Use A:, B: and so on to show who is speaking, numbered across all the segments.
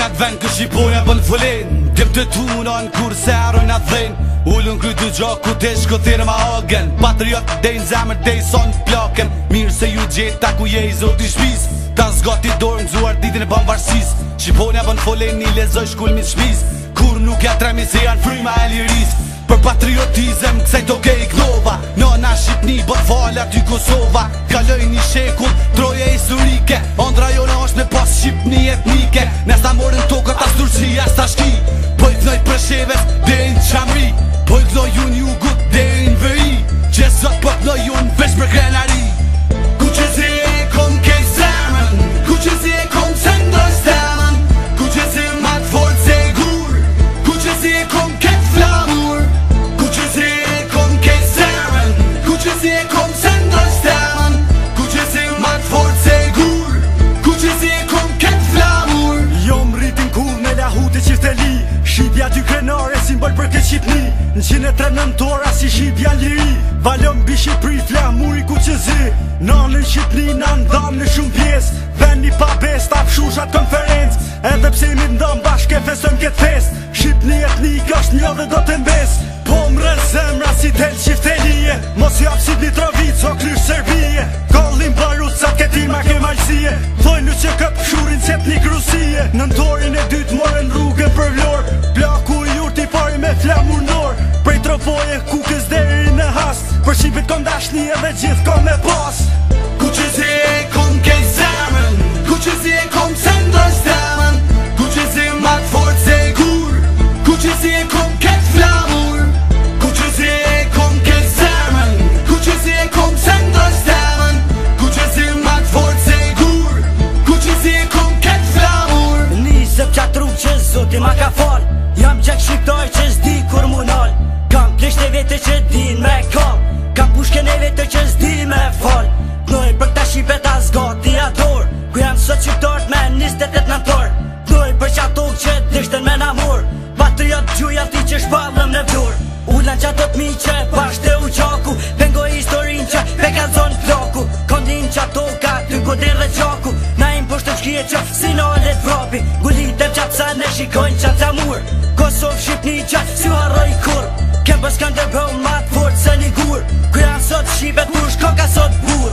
A: atë vend kë Shqiponia bën fëlen Dim të tunon kur se arrojnë atë dhen Ullën kry të gjok ku te shkëthirë ma ogen Patriot dejnë zemër dej son plaken Mirë se ju gjeta ku je i zot i shpis Ta zgati dorë nëzuar ditin e bambarsis Shqiponia bën fëlen një lezoj shkullmit shpis Kur nuk ja tremi se janë fryma e liris Për patriotizem kësaj toke i knova Nona Shqipni bët falë aty Kosova Kaloj një shekull, troje historike Ondra jona është me pas Shqipni etnike Nes ta morin tokët as Turqia as Tashki Po i knoj Preshevës dhe në Qamri Po i knoj unë jugut dhe në veri Që sot po knoj unë vesh për krenari Ku që zi e kom kej zemën Ku që zi e kom sendoj stemën Ku që zi mat fort se gur Ku që zi e kom ket flamur Ku që zi e kom kej zemën Ku që zi e kom sendoj stemën Ku që zi mat fort se gur Ku që zi e kom ket flamur
B: Jo mritin kur me lahute qifteli Shqipja dy krenare simbol për këtë Shqipni Në 103 nëntora si Shqipja liri Valëm bi Shqipëri flamuri ku që zi Nanën Shqipni në ndam në shumë pjes Vendi pa bes ta fshushat konferenc Edhe pse mi ndam bashke fesëm këtë fest Shqipni etnik është një dhe do të mbes Po mrën zemra si tel qiftelie Mos jap si Mitrovic o krysh Serbie Kollin barut sa t'keti ma ke malsie Thojnë që këp shurin se t'nik Rusie Nëntorin e dytë morën rrugën për vlor Plaku i urti pari me flamur nor Prej trofoje kukës deri në hast Për Shqipit kom dashni edhe gjithë kom me pas
A: Ku që zi e kom kej zemën Ku që zi e kom sendoj stemën Ku që zi mat fort se gur Ku që zi e kom ket flamur Ku që zi e kom kej zemën Ku që zi e kom sendoj stemën Ku që zi mat fort se gur Ku që zi e kom ket flamur
C: Nisëm qatë rrugë që zoti ma ka fal Jam gjek shqiptoj që zdi kur mu nal Kam plisht e vete që din me kam Kam pushken e vete që zdi me fal Knoj për ta Shqipet as gati ador Ku jam sot qiptort me 28 nëntor Knoj për qatok që dishten me namur Patriot gjuja ti që shpallëm në vdur Ullan qatot mi që bashte u qaku Pengoj historin që pe ka zonë floku Kondin qatoka ty kodir dhe qaku Na im poshtë të qkje që si në alet vrapi Gullitem qatë sa ne shikojnë qatë sa mur Kosov Shqipni që si harroj kur Kembës kanë dërbëm matë fort se një gur Ku janë sot Shqipet mush koka sot bur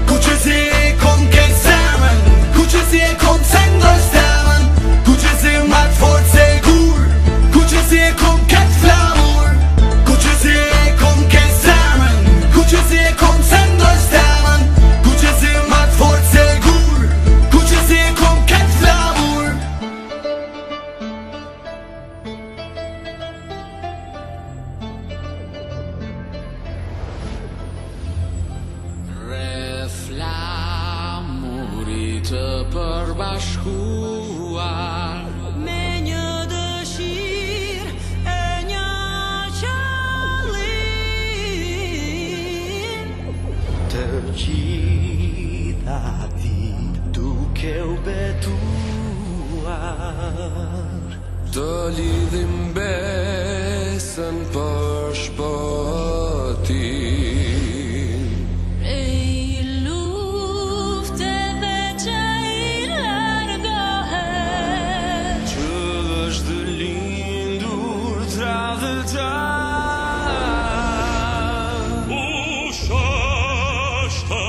A: Ku që zi e kom kej zemën Ku që zi e kom sendoj stemën Ku që zi mat fort se gur Ku që zi e kom ket flamur Ku që zi e kom kej zemën Ku që zi e kom sendoj stemën Ku që zi mat fort se gur Ku që zi e kom ket flamur
D: Të përbashkuar
E: Me një dëshirë e një qëllim
B: Të gjitha ti duke u betuar
D: Të lidhim besën për shpëtim
E: U shashtë